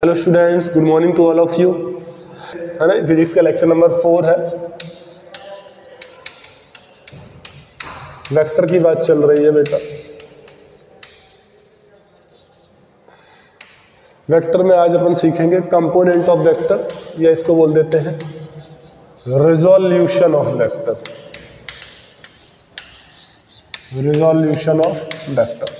Hello students, good morning to all of you. है ना, physics का लेक्चर नंबर 4 है। वेक्टर की बात चल रही है बेटा। वेक्टर में आज अपन सीखेंगे कंपोनेंट ऑफ वेक्टर, या इसको बोल देते हैं resolution of vector. Resolution of vector.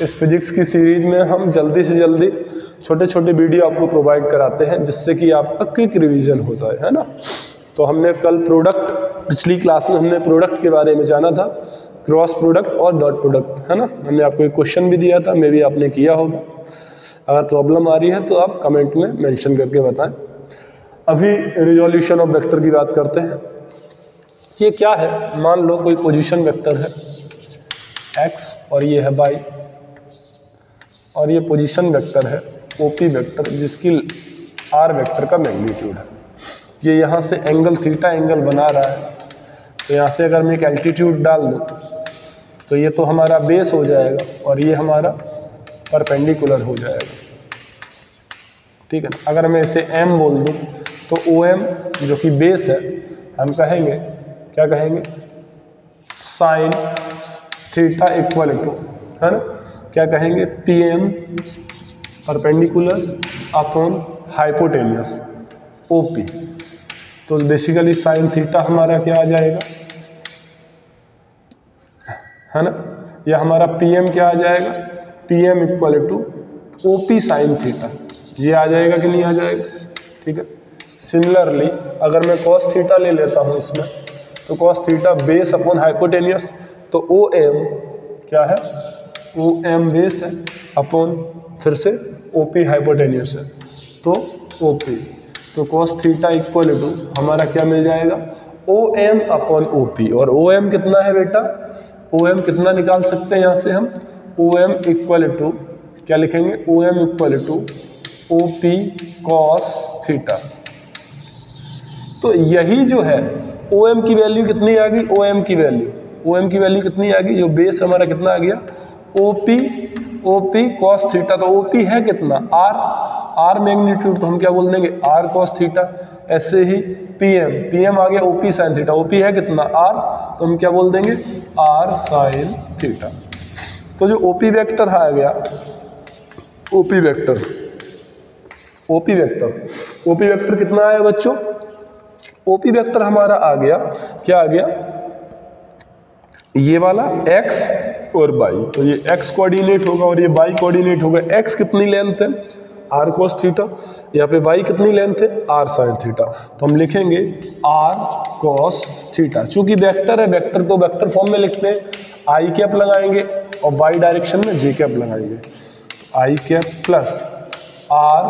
इस फिजिक्स की सीरीज में हम जल्दी से जल्दी छोटे छोटे वीडियो आपको प्रोवाइड कराते हैं, जिससे कि आपका क्विक रिवीजन हो जाए, है ना। तो हमने कल प्रोडक्ट, पिछली क्लास में हमने प्रोडक्ट के बारे में जाना था, क्रॉस प्रोडक्ट और डॉट प्रोडक्ट, है ना। हमने आपको एक क्वेश्चन भी दिया था, मे भी आपने किया होगा। अगर प्रॉब्लम आ रही है तो आप कमेंट में मेंशन करके बताएं। अभी रिजोल्यूशन ऑफ वेक्टर की बात करते हैं। ये क्या है, मान लो कोई पोजीशन वेक्टर है x और ये है y, और ये पोजीशन वेक्टर है OP वेक्टर, जिसकी r वेक्टर का मैग्नीट्यूड है। ये यहाँ से एंगल थीटा एंगल बना रहा है, तो यहाँ से अगर मैं एक एल्टीट्यूड डाल दूँ तो ये तो हमारा बेस हो जाएगा और ये हमारा परपेंडिकुलर हो जाएगा, ठीक है ना। अगर मैं इसे m बोल दूँ तो OM जो कि बेस है, हम कहेंगे, क्या कहेंगे, साइन थीटा इक्वल टू, है ना, क्या कहेंगे, PM perpendicular upon hypotenuse OP। तो बेसिकली साइन थीटा हमारा क्या आ जाएगा, है ना, या हमारा PM क्या आ जाएगा, PM equal to OP sine theta. ये आ जाएगा कि नहीं आ जाएगा, ठीक है। सिमिलरली अगर मैं कॉस थीटा ले लेता हूँ इसमें, तो cos theta base upon hypotenuse, तो OM क्या है, OM बेस है अपॉन फिर से OP हाइपोटेनियस है, तो OP। तो cos थीटा इक्वल टू हमारा क्या मिल जाएगा, OM अपॉन OP। और OM कितना है बेटा, OM कितना निकाल सकते हैं यहाँ से हम, OM इक्वल टू क्या लिखेंगे, OM equal to OP cos theta. तो यही जो है OM की वैल्यू कितनी आ गई, OM की वैल्यू कितनी आ गई, जो बेस हमारा कितना आ गया, OP cos थीटा। तो OP है कितना, R मैग्नीट्यूड, तो हम क्या बोल देंगे, R cos थीटा। ऐसे ही PM आ गया OP sin थीटा, OP है कितना, R, तो हम क्या बोल देंगे, R sin थीटा। तो जो OP वेक्टर आ गया, OP वेक्टर कितना आया बच्चों, OP वेक्टर हमारा आ गया, क्या आ गया, ये वाला x और y। तो ये x कोऑर्डिनेट होगा और ये y कोऑर्डिनेट होगा। x कितनी लेंथ है, r cos थीटा, यहाँ पे y कितनी लेंथ है, r sin थीटा। तो हम लिखेंगे r cos थीटा। चूंकि वेक्टर है, वेक्टर तो वेक्टर फॉर्म में लिखते हैं, i कैप लगाएंगे और y डायरेक्शन में j कैप लगाएंगे, i cap plus r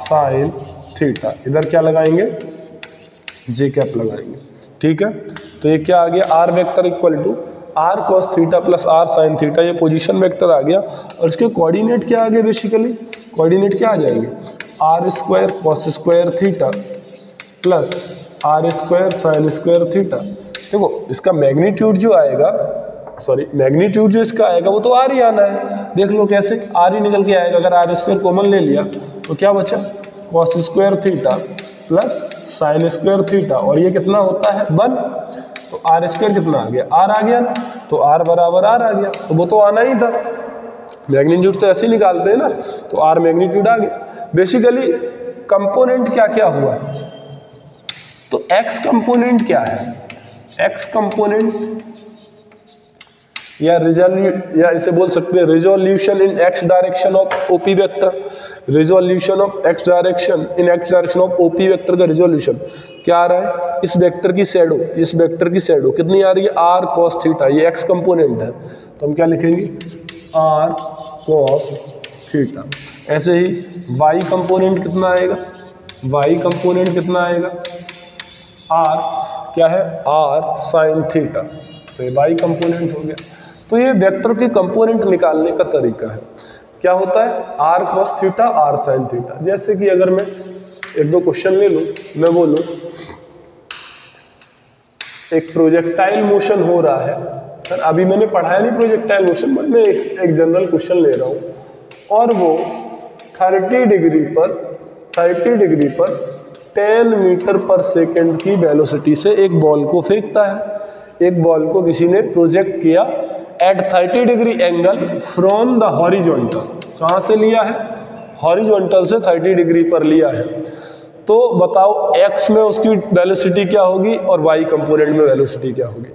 sin theta, इधर क्या लगाएंगे, j कैप लगाएंगे, ठीक है। तो ये क्या आ गया, r vector equal to R cos theta plus R sin theta, ये पोजीशन वेक्टर आ गया। और इसके कोऑर्डिनेट क्या आ गए, बेसिकली कोऑर्डिनेट क्या आ जाएंगे, R square cos square theta plus R square sin square theta. देखो इसका मैग्नीट्यूड जो आएगा, मैग्नीट्यूड जो इसका आएगा वो तो R ही आना है। देख लो कैसे, R ही निकल के आएगा। अगर R स्क्वायर कॉमन ले लिया तो क्या बचा, cos square theta plus sin square theta, और ये कितना होता है 1। तो R स्क्वायर कितना आ गया, R आ गया ना, तो R बराबर R आ गया, तो वो तो आना ही था। मैग्नीट्यूड तो ऐसे ही निकालते हैं ना, तो R मैग्नीट्यूड आ गया। बेसिकली कंपोनेंट क्या क्या हुआ, तो X कंपोनेंट क्या है, X कंपोनेंट या इसे बोल सकते हैं resolution in x direction of OP vector. Resolution of x direction in x direction of OP vector का रिजोल्यूशन क्या आ रहा है, इस वेक्टर की शैडो कितनी आ रही है, r cos थीटा। ये x कंपोनेंट है, तो हम क्या लिखेंगे, r cos थीटा। ऐसे ही y कंपोनेंट कितना आएगा, r क्या है, r sin थीटा। तो ये y कंपोनेंट हो गया। तो ये वेक्टर के कंपोनेंट निकालने का तरीका है। क्या होता है, r cos theta, r sin theta. जैसे कि अगर मैं एक दो क्वेश्चन ले लूं, मैं बोलूं एक प्रोजेक्टाइल मोशन हो रहा है, सर अभी मैंने पढ़ाया नहीं प्रोजेक्टाइल मोशन, मैं एक जनरल क्वेश्चन ले रहा हूं, और वो 30 डिग्री पर 10 मीटर पर सेकेंड की वेलोसिटी से एक बॉल को फेंकता है। एक बॉल को किसी ने प्रोजेक्ट किया at 30 degree angle from the horizontal. कहाँ से लिया है? हॉरिजॉन्टल से 30 डिग्री पर लिया है। तो बताओ x में उसकी वेलोसिटी क्या होगी और y कंपोनेंट में वेलोसिटी क्या होगी।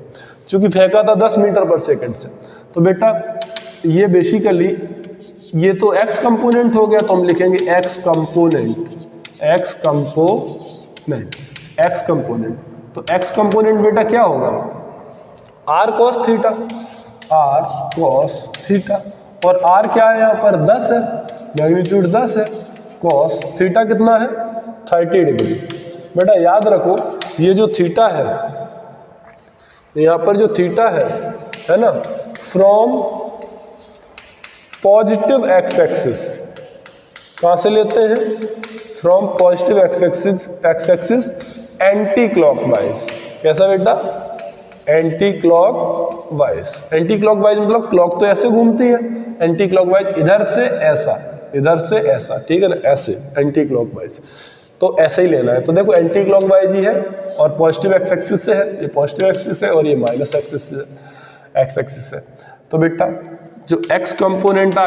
चूंकि फेंका था 10 मीटर पर सेकेंड से, तो बेटा ये बेसिकली ये तो x कंपोनेंट हो गया, तो हम लिखेंगे x कंपोनेंट। तो x कंपोनेंट बेटा क्या होगा? r cos थीटा, और r क्या है यहाँ पर? 10 है, मैग्नीट्यूड 10 है। cos थीटा कितना है? 30 डिग्री। बेटा याद रखो ये जो थीटा है, यहाँ पर जो थीटा है ना, फ्रॉम पॉजिटिव एक्स एक्सिस। कहाँ से लेते हैं? From positive x axis anti clockwise. कैसा बेटा? एंटी क्लॉकवाइज मतलब क्लॉक तो ऐसे घूमती है, एंटी क्लॉकवाइज इधर से ऐसा, ठीक है ना, ऐसे एंटी क्लॉकवाइज। तो ऐसे ही लेना है। तो देखो एंटी क्लॉकवाइज ही है और पॉजिटिव एक्स एक्सिस से है, ये पॉजिटिव एक्सिस है और ये माइनस एक्सिस से एक्स एक्सिस है। तो बेटा जो x कंपोनेंट आ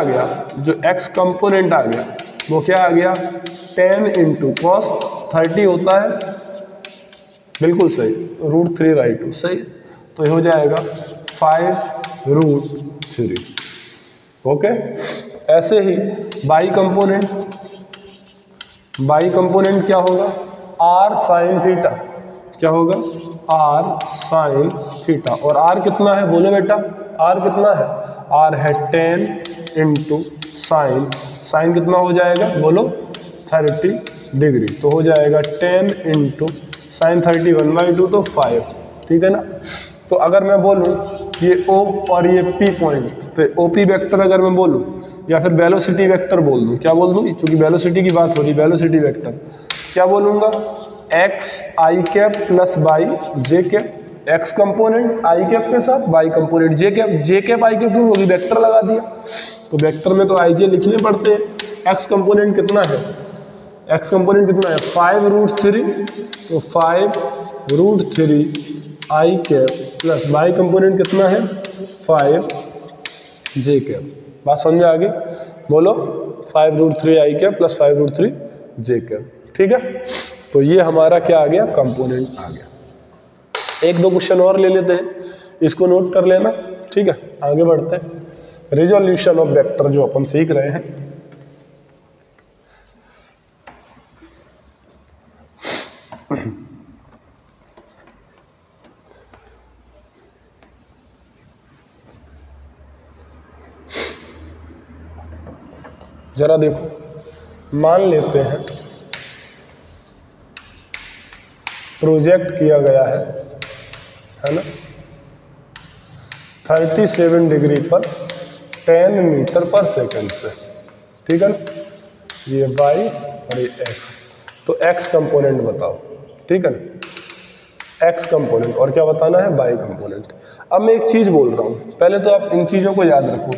गया वो क्या आ गया? 10 इंटू कॉस 30 होता है, बिल्कुल सही, √3/2 सही। तो ये हो जाएगा 5√3। ओके। ऐसे ही बाई कंपोनेंट क्या होगा? r sin theta. क्या होगा? r sin theta. और r कितना है बोलो बेटा? r कितना है? r है 10 इंटू साइन कितना हो जाएगा बोलो? 30 डिग्री। तो हो जाएगा 10 इंटू साइन 30 1/2 तो 5, ठीक है ना। तो अगर मैं बोलूँ ये O और ये P पॉइंट, तो OP वेक्टर अगर मैं बोलूँ या फिर वेलोसिटी वेक्टर बोल दूँ, क्या बोल दूँ? चूंकि वेलोसिटी की बात हो रही, वेलोसिटी वेक्टर क्या बोलूँगा? x i cap plus y j cap. x component i cap के साथ, y component j cap i cap क्यों? होगी वेक्टर लगा दिया, तो वेक्टर में तो i j लिखने पड़ते हैं। x कंपोनेंट कितना है? 5√3, तो 5√3 i cap plus y component कितना है? 5 j कैप। बात समझ में आ गई? बोलो 5√3 i cap plus 5√3 j cap, ठीक है। तो ये हमारा क्या आ गया? कंपोनेंट आ गया। एक दो क्वेश्चन और ले लेते हैं, इसको नोट कर लेना, ठीक है। आगे बढ़ते हैं। रिजोल्यूशन ऑफ वेक्टर जो अपन सीख रहे हैं, जरा देखो, मान लेते हैं प्रोजेक्ट किया गया है ना, 37 डिग्री पर 10 मीटर पर सेकंड से, ठीक है ना। ये y और ये x, तो x कंपोनेंट बताओ, ठीक है ना। x कंपोनेंट और क्या बताना है? y component. अब मैं एक चीज बोल रहा हूँ, पहले तो आप इन चीजों को याद रखो।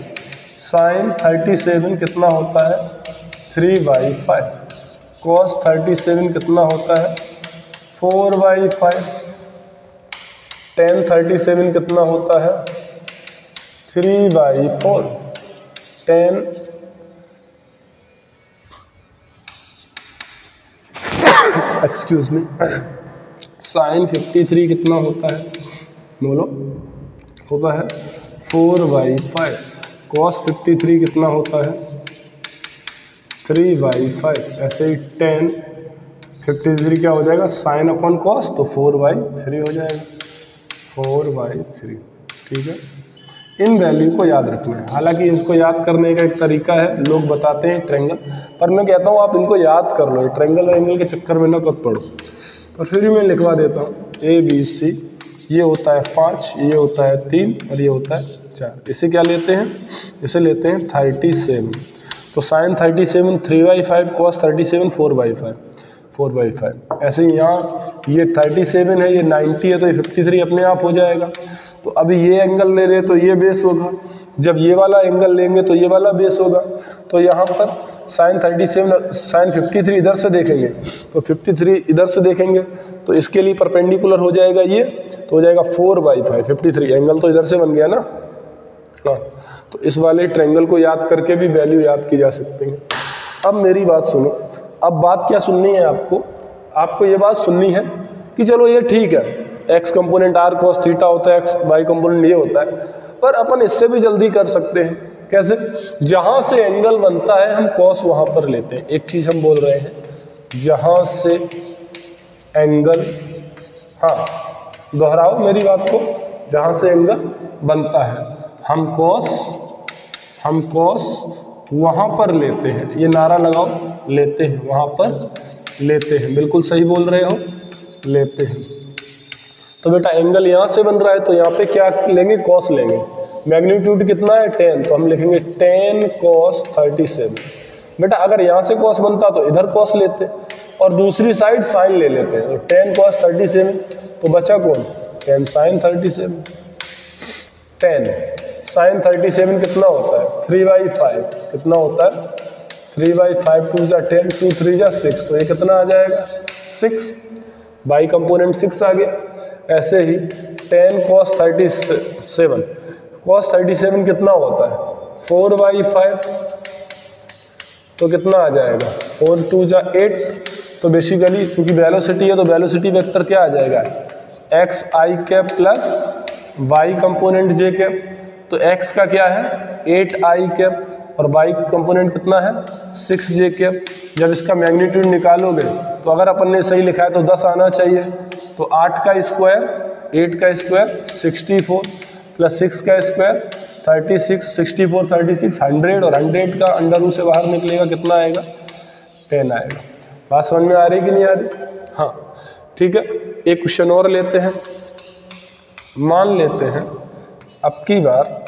साइन 37 कितना होता है? 3/5। कॉस 37 कितना होता है? 4/5। tan 37 कितना होता है? 3/4। tan एक्सक्यूज मी, साइन 53 कितना होता है? बोलो, होता है 4/5। कॉस 53 कितना होता है? 3/5। ऐसे ही tan 53 क्या हो जाएगा? साइन अपॉन कॉस, तो 4/3 हो जाएगा, 4/3, ठीक है। इन वैल्यू को याद रखना है। हालांकि इसको याद करने का एक तरीका है, लोग बताते हैं ट्रायंगल, पर मैं कहता हूँ आप इनको याद कर लो, ट्रायंगल वेंगल के चक्कर में ना कब पढ़ो। और फिर मैं लिखवा देता हूँ ABC, ये होता है 5, ये होता है 3 और ये होता है 4। इसे क्या लेते हैं? इसे लेते हैं 37। तो साइन 37 3/5, कॉस 37 4/5। ऐसे ही यहाँ ये 37 है, ये 90 है, तो ये 53 अपने आप हो जाएगा। तो अभी ये एंगल ले रहे तो ये बेस होगा, जब ये वाला एंगल लेंगे तो ये वाला बेस होगा। तो यहाँ पर साइन 37 साइन 53 इधर से देखेंगे तो 53 इधर से देखेंगे तो इसके लिए परपेंडिकुलर हो जाएगा ये, तो हो जाएगा 4/5 53 एंगल तो इधर से बन गया ना। हाँ, तो इस वाले ट्रायंगल को याद करके भी वैल्यू याद की जा सकती है। अब मेरी बात सुनो, अब बात क्या सुननी है आपको, आपको ये बात सुननी है कि चलो ये ठीक है, x component r cos theta होता है, एक्स वाई कंपोनेंट ये होता है, पर अपन इससे भी जल्दी कर सकते हैं। कैसे? जहां से एंगल बनता है हम कॉस वहां पर लेते हैं। एक चीज हम बोल रहे हैं, जहां से एंगल, हाँ दोहराओ मेरी बात को, जहां से एंगल बनता है हम कॉस वहां पर लेते हैं। ये नारा लगाओ, लेते हैं, वहां पर लेते हैं, बिल्कुल सही बोल रहे हो, लेते हैं। तो बेटा एंगल यहाँ से बन रहा है तो यहाँ पे क्या लेंगे, कॉस लेंगे। मैग्नीट्यूड कितना है 10, तो हम लिखेंगे 10 cos 37। बेटा अगर यहाँ से कॉस बनता तो इधर कॉस लेते और दूसरी साइड साइन ले लेते हैं, तो 10 cos 37, तो बचा कौन, 10 sin 37। 10 sin 37 कितना होता है 3/5, कितना होता है 3/5, 2 जा 10, 2 3 जा 6, तो ये कितना आ जाएगा 6, बाई कंपोनेंट 6 आ गया। ऐसे ही 10 cos 37, cos 37 कितना होता है 4/5, तो कितना आ जाएगा 4 2 जा 8, तो बेसिकली चूंकि वेलोसिटी है तो वेलोसिटी वेक्टर क्या आ जाएगा एक्स आई कैप प्लस वाई कंपोनेंट जे कैप। तो एक्स का क्या है 8i कैप और वाई कंपोनेंट कितना है 6j कैप। जब इसका मैग्नीट्यूड निकालोगे तो अगर अपन ने सही लिखा है तो 10 आना चाहिए, तो 8 का स्क्वायर 8 का स्क्वायर 64 प्लस 6 का स्क्वायर 36, 64 36 100, और 100 का अंडर रूट से बाहर निकलेगा कितना आएगा 10 आएगा। बात समझ में आ रही कि नहीं आ रही? हाँ ठीक है, एक क्वेश्चन और लेते हैं। मान लेते हैं अब की बार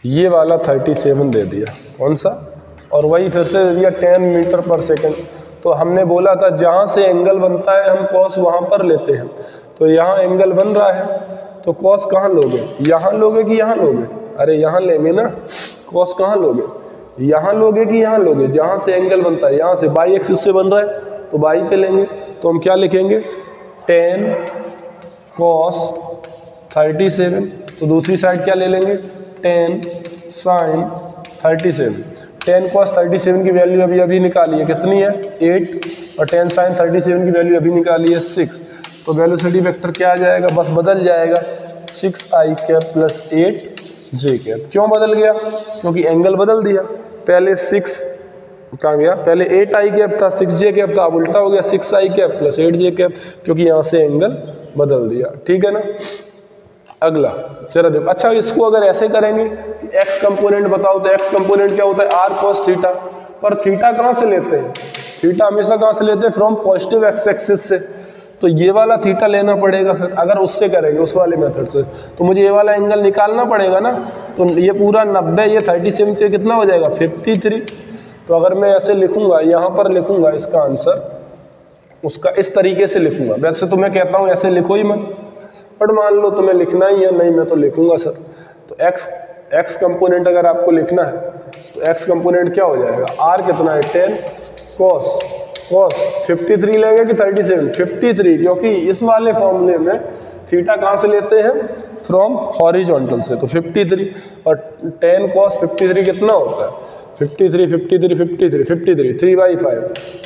ये वाला 37 दे दिया, कौन सा, और वही फिर से दे दिया 10 मीटर पर सेकंड। तो हमने बोला था जहां से एंगल बनता है हम कॉस वहां पर लेते हैं, तो यहाँ एंगल बन रहा है तो कॉस कहाँ लोगे, यहाँ लोगे कि यहाँ लोगे, अरे यहाँ लेंगे ना। कॉस कहाँ लोगे, यहाँ लोगे कि यहाँ लोगे, जहां से एंगल बनता है, यहाँ से बाई एक्सिस से बन रहा है तो बाई पे लेंगे। तो हम क्या लिखेंगे 10 cos 37, तो दूसरी साइड क्या ले लेंगे 10 sin 37। 10 cos 37 की वैल्यू अभी निकाली है, कितनी है 8, और 10 sin 37 की वैल्यू अभी निकाली है 6। तो वेलोसिटी वेक्टर क्या आ जाएगा, बस बदल जाएगा 6i cap plus 8j cap. क्यों बदल गया, क्योंकि एंगल बदल दिया। पहले 6 कहाँ गया, पहले 8i कैप था 6j कैप था, अब उल्टा हो गया 6i cap plus 8j cap, क्योंकि यहाँ से एंगल बदल दिया। ठीक है ना। अगला जरा देखो, अच्छा इसको अगर ऐसे करेंगे कि एक्स कंपोनेंट बताओ, तो एक्स कंपोनेंट क्या होता है आर कॉस थीटा, पर थीटा कहाँ से लेते हैं, थीटा हमेशा कहाँ से लेते हैं फ्रॉम पॉजिटिव एक्स एक्सिस से। तो ये वाला थीटा लेना पड़ेगा फिर, अगर उससे करेंगे उस वाले मेथड से, तो मुझे ये वाला एंगल निकालना पड़ेगा ना। तो ये पूरा 90, ये 37 से कितना हो जाएगा 53। तो अगर मैं ऐसे लिखूंगा, यहाँ पर लिखूंगा इसका आंसर, उसका इस तरीके से लिखूंगा। वैसे तो मैं कहता हूँ ऐसे लिखो ही मत, पर मान लो तुम्हें लिखना ही है, नहीं मैं तो लिखूंगा सर। तो एक्स कंपोनेंट अगर आपको लिखना है तो एक्स कंपोनेंट क्या हो जाएगा, आर कितना है 10 cos 53 लेंगे कि 37, 53, क्योंकि इस वाले फॉर्मूले में थीटा कहाँ से लेते हैं फ्रॉम हॉरिजॉन्टल से, तो 53, और 10 cos 53 कितना होता है 53 53 53 53 3/5,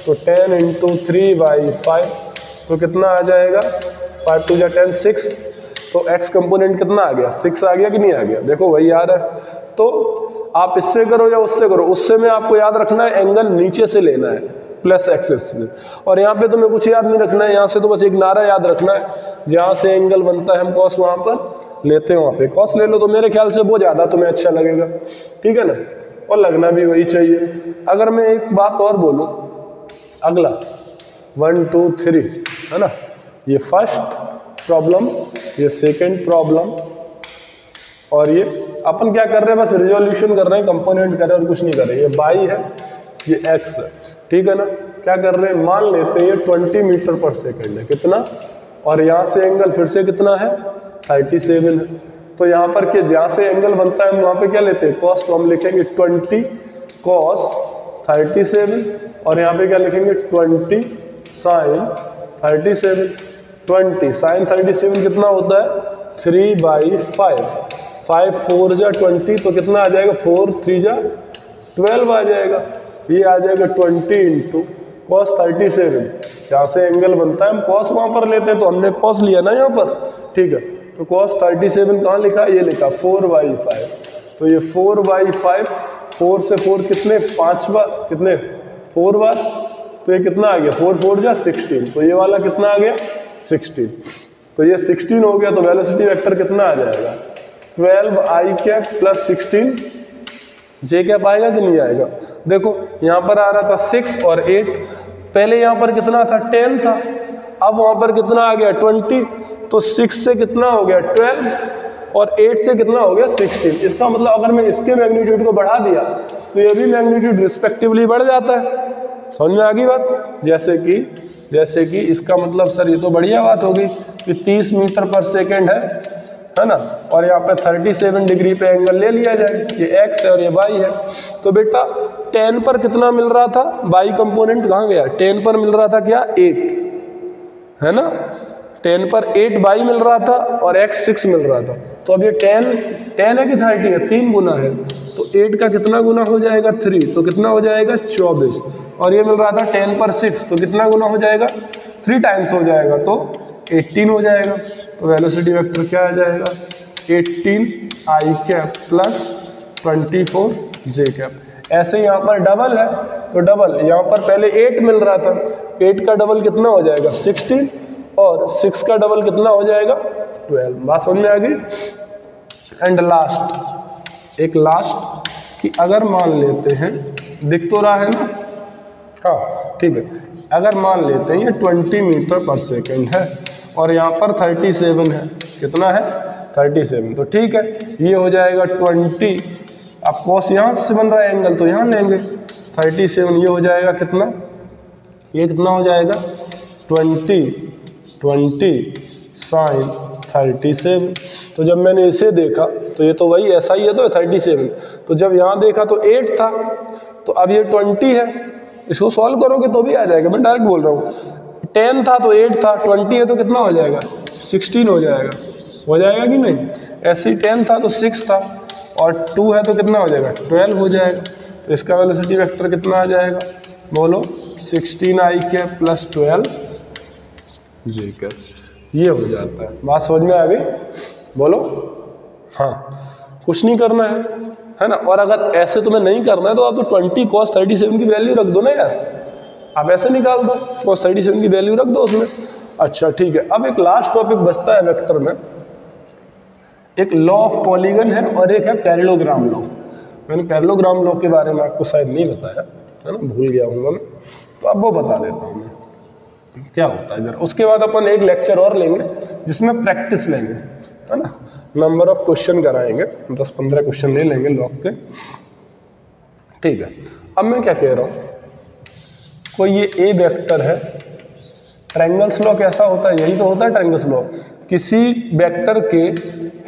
तो 10 × 3/5, तो कितना आ जाएगा 5 2 जा 10 6। तो x कंपोनेंट कितना आ गया 6 आ गया कि नहीं आ गया, देखो वही आ रहा है। तो आप इससे करो या उससे करो, उससे में आपको याद रखना है एंगल नीचे से लेना है प्लस एक्सेस से, और यहाँ पे तुम्हें कुछ याद नहीं रखना है, यहाँ से तो बस एक नारा याद रखना है, जहाँ से एंगल बनता है हम कॉस वहाँ पर लेते हैं, वहाँ पे कॉस ले लो। तो मेरे ख्याल से वो ज़्यादा तुम्हें अच्छा लगेगा, ठीक है ना, और लगना भी वही चाहिए। अगर मैं एक बात और बोलूँ, अगला 1 2 3 है ना, ये फर्स्ट प्रॉब्लम, ये सेकंड प्रॉब्लम, और ये अपन क्या कर रहे हैं बस रिजोल्यूशन कर रहे हैं, कंपोनेंट कर रहे हैं और कुछ नहीं कर रहे हैं। ये बाई है, ये एक्स है, ठीक है ना। क्या कर रहे हैं, मान लेते हैं ये 20 मीटर पर सेकंड है, कितना, और यहाँ से एंगल फिर से कितना है 37 है। तो यहाँ पर के जहाँ से एंगल बनता है हम वहाँ पे क्या लेते हैं कॉस, तो हम लिखेंगे 20 cos 37 और यहाँ पे क्या लिखेंगे 20 sin 37। 20 sin 37 कितना होता है 3/5, 5 4 जा 20 तो कितना आ जाएगा 4 3 जा 12 आ जाएगा। ये आ जाएगा 20 इंटू cos 37, जहाँ से एंगल बनता है हम cos वहाँ पर लेते हैं तो हमने cos लिया ना यहाँ पर, ठीक है। तो cos 37 कहाँ लिखा, ये लिखा 4/5, तो ये 4/5, 4 से 4 कितने 5 बार, कितने 4 बार, तो ये कितना आ गया 4 4 जा 16, तो ये वाला कितना आ गया 16, तो ये 16 हो गया। तो वेलोसिटी वेक्टर कितना आ जाएगा 12i कैप प्लस 16 जे कैप आएगा कि नहीं आएगा। देखो यहाँ पर आ रहा था 6 और 8, पहले यहाँ पर कितना था 10 था, अब वहाँ पर कितना आ गया 20, तो 6 से कितना हो गया 12 और 8 से कितना हो गया 16। इसका मतलब अगर मैं इसके मैग्नीट्यूड को बढ़ा दिया तो ये भी मैग्नीट्यूड रिस्पेक्टिवली बढ़ जाता है। समझ में आ गई बात। जैसे कि इसका मतलब सर ये तो बढ़िया बात होगी कि 30 मीटर पर सेकेंड है ना, और यहाँ पे 37 डिग्री पे एंगल ले लिया जाए, ये x है और ये y है। तो बेटा 10 पर कितना मिल रहा था, y कंपोनेंट कहाँ गया, 10 पर मिल रहा था क्या 8 है ना, 10 पर 8y मिल रहा था और x 6 मिल रहा था। तो अब ये 10 है कि 30 है, 3 गुना है, तो 8 का कितना गुना हो जाएगा 3, तो कितना हो जाएगा 24, और ये मिल रहा था 10 पर 6, तो कितना गुना हो जाएगा 3 टाइम्स हो जाएगा, तो 18 हो जाएगा। तो वेलोसिटी वेक्टर क्या आ जाएगा 18i कैप प्लस 24 जे कैप। ऐसे यहाँ पर डबल है तो डबल, यहाँ पर पहले 8 मिल रहा था, 8 का डबल कितना हो जाएगा 16, और 6 का डबल कितना हो जाएगा 12। बात समझ में आ गई। एंड लास्ट, एक लास्ट कि अगर मान लेते हैं, दिख तो रहा है ना, हाँ ठीक है, अगर मान लेते हैं ये 20 मीटर पर सेकेंड है और यहाँ पर 37 है, कितना है 37, तो ठीक है ये हो जाएगा 20, अब cos यहाँ से बन रहा है एंगल तो यहाँ लेंगे 37, ये हो जाएगा कितना, ये कितना हो जाएगा 20 sin 37। तो जब मैंने इसे देखा तो ये तो वही ऐसा ही है, तो 37, तो जब यहाँ देखा तो 8 था, तो अब ये 20 है, इसको सॉल्व करोगे तो भी आ जाएगा, मैं डायरेक्ट बोल रहा हूँ। 10 था तो 8 था, 20 है तो कितना हो जाएगा 16 हो जाएगा कि नहीं। ऐसे ही 10 था तो 6 था और 2 है तो कितना हो जाएगा 12 हो जाएगा। तो इसका वेलोसिटी वेक्टर कितना आ जाएगा, बोलो 16i कैप प्लस 12 जे कैप, ये हो जाता है। बात समझ में आ गई, बोलो हाँ, कुछ नहीं करना है ना। और अगर ऐसे तुम्हें नहीं करना है तो आप तो 20 cos 37 की वैल्यू रख दो ना यार, आप ऐसे निकाल दो, cos 37 की वैल्यू रख दो उसमें। अच्छा ठीक है, अब एक लास्ट टॉपिक बचता है वेक्टर में, एक लॉ ऑफ पॉलीगन है और एक है पैरेललोग्राम लॉ। मैंने पैरेललोग्राम लॉ के बारे में आपको शायद नहीं बताया है ना, भूल गया हूँ मैं, तो अब वो बता देता हूँ मैं क्या होता है इधर। उसके बाद अपन एक लेक्चर और लेंगे जिसमें प्रैक्टिस लेंगे है ना, नंबर ऑफ क्वेश्चन कराएंगे, 10-15 क्वेश्चन ले लेंगे लॉ के, ठीक है। अब मैं क्या कह रहा हूँ, कोई ये ए वेक्टर है, ट्रायंगल्स लॉ कैसा होता है, यही तो होता है ट्रायंगल्स लॉ, किसी वेक्टर के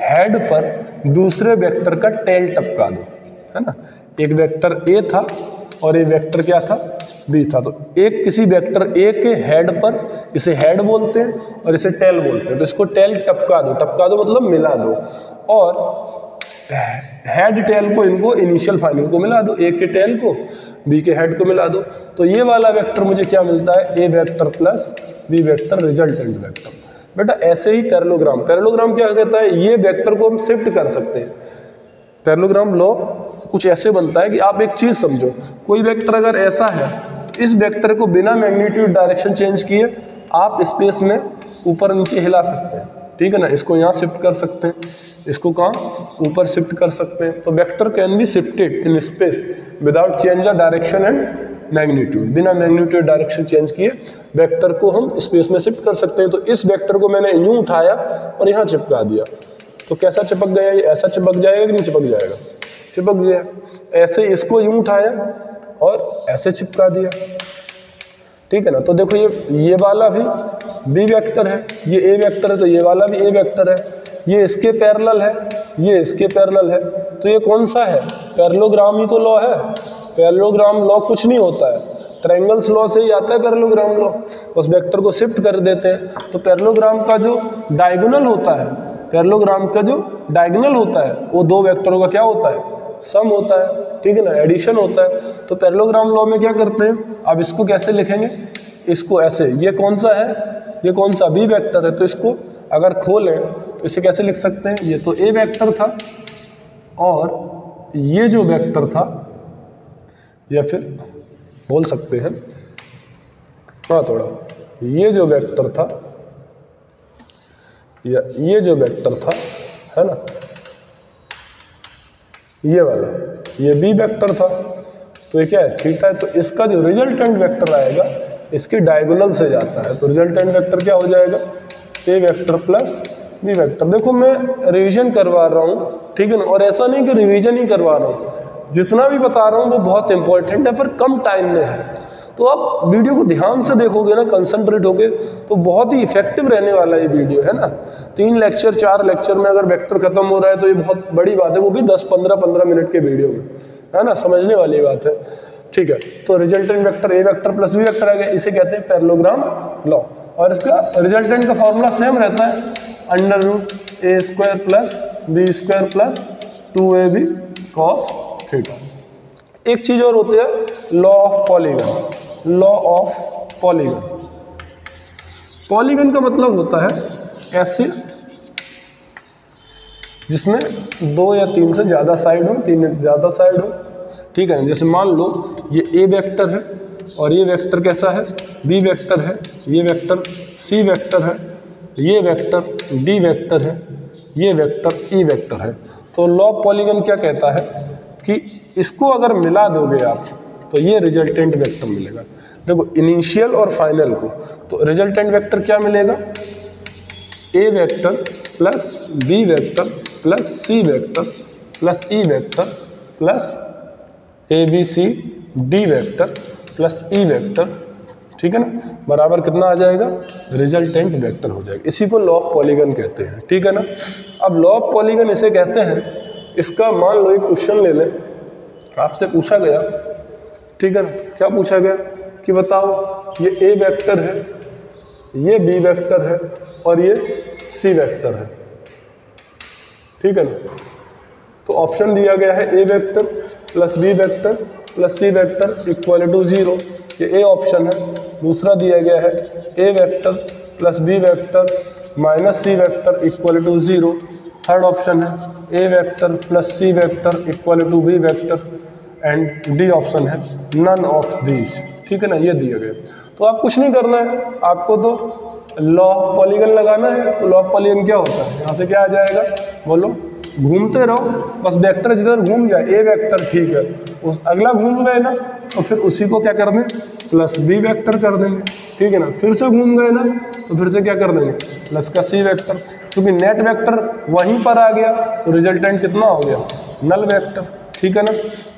हेड पर दूसरे वेक्टर का टेल टपका दो है ना। एक वेक्टर ए था और ये वेक्टर क्या था बी था, तो एक किसी वेक्टर ए के हेड पर, इसे हेड बोलते हैं और इसे टेल बोलते हैं, तो इसको टेल टपका दो मतलब मिला दो, और हेड टेल को इनको इनिशियल फाइनल को मिला दो, ए के टेल को बी के हेड को मिला दो, तो ये वाला वेक्टर मुझे क्या मिलता है a vector plus b vector resultant vector. बेटा ऐसे ही पैरेललोग्राम क्या कहता है, ये वेक्टर को हम शिफ्ट कर सकते हैं। पैरेललोग्राम लॉ कुछ ऐसे बनता है कि आप एक चीज समझो, कोई वेक्टर अगर ऐसा है तो इस वेक्टर को बिना मैग्नीट्यूड डायरेक्शन चेंज किए आप स्पेस में ऊपर नीचे हिला सकते हैं, ठीक है ना। इसको यहाँ शिफ्ट कर सकते हैं, इसको कहाँ ऊपर शिफ्ट कर सकते हैं। तो vector can be shifted in space without change the direction and magnitude, बिना मैग्नीट्यूड डायरेक्शन चेंज किए वेक्टर को हम स्पेस में शिफ्ट कर सकते हैं। तो इस वेक्टर को मैंने यूं उठाया और यहाँ चिपका दिया, तो कैसा चिपक गया, ये ऐसा चिपक जाएगा कि नहीं चिपक जाएगा, चिपक गया। ऐसे इसको यूं उठाया और ऐसे चिपका दिया, ठीक है ना। तो देखो ये वाला भी बी वेक्टर है, ये ए वेक्टर है, तो ये वाला भी ए वेक्टर है, ये इसके पैरेलल है ये इसके पैरेलल है, तो ये कौन सा है? पैरेललोग्राम ही तो लॉ है। पैरेललोग्राम लॉ कुछ नहीं होता है, ट्रायंगल्स लॉ से ही आता है पैरेललोग्राम लॉ। बस वेक्टर को शिफ्ट कर देते हैं तो पैरेललोग्राम का जो डायगोनल होता है, पैरेललोग्राम का जो डायगोनल होता है वो दो वेक्टरों का क्या होता है? सम होता है, ठीक है ना, एडिशन होता है। तो पैरेललोग्राम लॉ में क्या करते हैं, अब इसको कैसे लिखेंगे? इसको ऐसे, ये कौन सा है? ये कौन सा? बी वेक्टर है, तो इसको अगर खोलें तो इसे कैसे लिख सकते हैं? ये तो ए वेक्टर था और ये जो वेक्टर था, या फिर बोल सकते हैं हाँ थोड़ा, ये जो वेक्टर था या ये जो वेक्टर था, है ना, ये वाला, ये बी वेक्टर था, तो ये क्या है? थीटा है। तो इसका जो रिजल्टेंट वेक्टर आएगा इसके डायगोनल से जाता है, तो रिजल्टेंट वेक्टर क्या हो जाएगा? A vector plus b vector. देखो मैं रिवीजन करवा रहा हूँ, ठीक है ना, और ऐसा नहीं कि रिवीजन ही करवा रहा हूँ, जितना भी बता रहा हूँ वो बहुत इंपॉर्टेंट है पर कम टाइम में है। तो आप वीडियो को ध्यान से देखोगे ना, कंसंट्रेट होके, तो बहुत ही इफेक्टिव रहने वाला ये वीडियो, है ना। 3 लेक्चर 4 लेक्चर में अगर वेक्टर खत्म हो रहा है तो ये बहुत बड़ी बात है, वो भी 10-15 मिनट के वीडियो में, है ना, समझने वाली बात है, ठीक है। तो resultant vector a vector plus b vector आ गया, इसे कहते हैं पैरेललोग्राम लॉ। और इसका रिजल्टेंट का फॉर्मूला सेम रहता है, √a² plus b² plus 2ab cos theta. एक चीज और होती है law of polygon. Law of polygon, polygon का मतलब होता है ऐसे जिसमें 2 या 3 से ज्यादा साइड हो, 3 से ज्यादा साइड हो, ठीक है। जैसे मान लो ये ए वेक्टर है और ये वेक्टर कैसा है? बी वेक्टर है, ये वेक्टर सी वेक्टर है, ये वेक्टर डी वेक्टर है, ये वेक्टर ई वेक्टर है। तो लॉ ऑफ पॉलीगन क्या कहता है कि इसको अगर मिला दोगे आप तो ये रिजल्टेंट वेक्टर मिलेगा। देखो इनिशियल और फाइनल को, तो रिजल्टेंट वेक्टर क्या मिलेगा? A vector plus b vector plus c vector plus e vector plus a b c d vector plus e vector, ठीक है ना, बराबर कितना आ जाएगा? रिजल्टेंट वेक्टर हो जाएगा। इसी को लॉ ऑफ पॉलीगन कहते हैं, ठीक है ना। अब लॉ ऑफ पॉलीगन इसे कहते हैं, इसका मान लो एक क्वेश्चन ले लें, आपसे पूछा गया, ठीक है ना, क्या पूछा गया कि बताओ ये ए वेक्टर है, ये बी वेक्टर है और ये सी वेक्टर है, ठीक है ना। तो ऑप्शन दिया गया है a vector plus b vector plus c vector equal to 0, ये ए ऑप्शन है। दूसरा दिया गया है a vector plus b vector minus c vector equal to 0। Third option है a vector plus c vector equal to b vector, and D option है none of these, ठीक है ना, ये दिया गया। तो आप कुछ नहीं करना है, आपको तो लॉ ऑफ पॉलीगन लगाना है। तो लॉ ऑफ पॉलीगन क्या होता है? यहाँ से क्या आ जाएगा? बोलो, घूमते रहो, बस वेक्टर जिधर घूम जाए, ए वेक्टर ठीक है, उस अगला घूम गए ना तो फिर उसी को क्या कर दें? प्लस बी वेक्टर कर देंगे, ठीक है ना। फिर से घूम गए ना तो फिर से क्या कर देंगे? प्लस का सी वेक्टर, क्योंकि नेट वेक्टर वहीं पर आ गया तो रिजल्टेंट कितना हो गया? नल वेक्टर, ठीक है ना।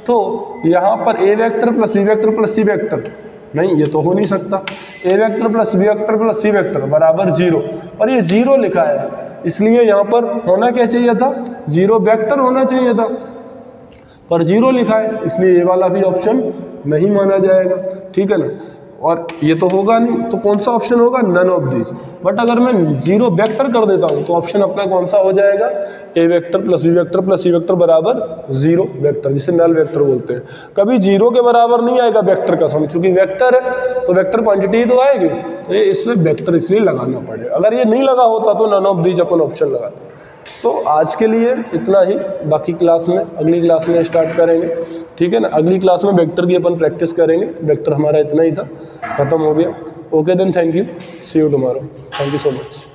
तो यहाँ पर a vector plus b vector plus c vector नहीं, ये तो हो नहीं सकता। A vector plus b vector plus c vector बराबर 0, पर ये 0 लिखा है, इसलिए यहाँ पर होना क्या चाहिए था? 0 वेक्टर होना चाहिए था, पर 0 लिखा है, इसलिए ये वाला भी ऑप्शन नहीं माना जाएगा, ठीक है ना। और ये तो होगा नहीं, तो कौन सा ऑप्शन होगा? None of this. बट अगर मैं 0 वेक्टर कर देता हूँ तो ऑप्शन अपना कौन सा हो जाएगा? A vector plus b vector plus c vector बराबर 0 वेक्टर, जिसे नल वेक्टर बोलते हैं। कभी 0 के बराबर नहीं आएगा वेक्टर का सम, चूंकि वेक्टर है तो वेक्टर क्वांटिटी तो आएगी, तो ये इसमें वेक्टर इसलिए लगाना पड़ेगा। अगर ये नहीं लगा होता तो नन ऑफ दिस अपन ऑप्शन लगाते। तो आज के लिए इतना ही, बाकी क्लास में, अगली क्लास में स्टार्ट करेंगे, ठीक है ना। अगली क्लास में वेक्टर की अपन प्रैक्टिस करेंगे। वेक्टर हमारा इतना ही था, खत्म हो गया। Okay then, thank you, see you tomorrow, thank you so much.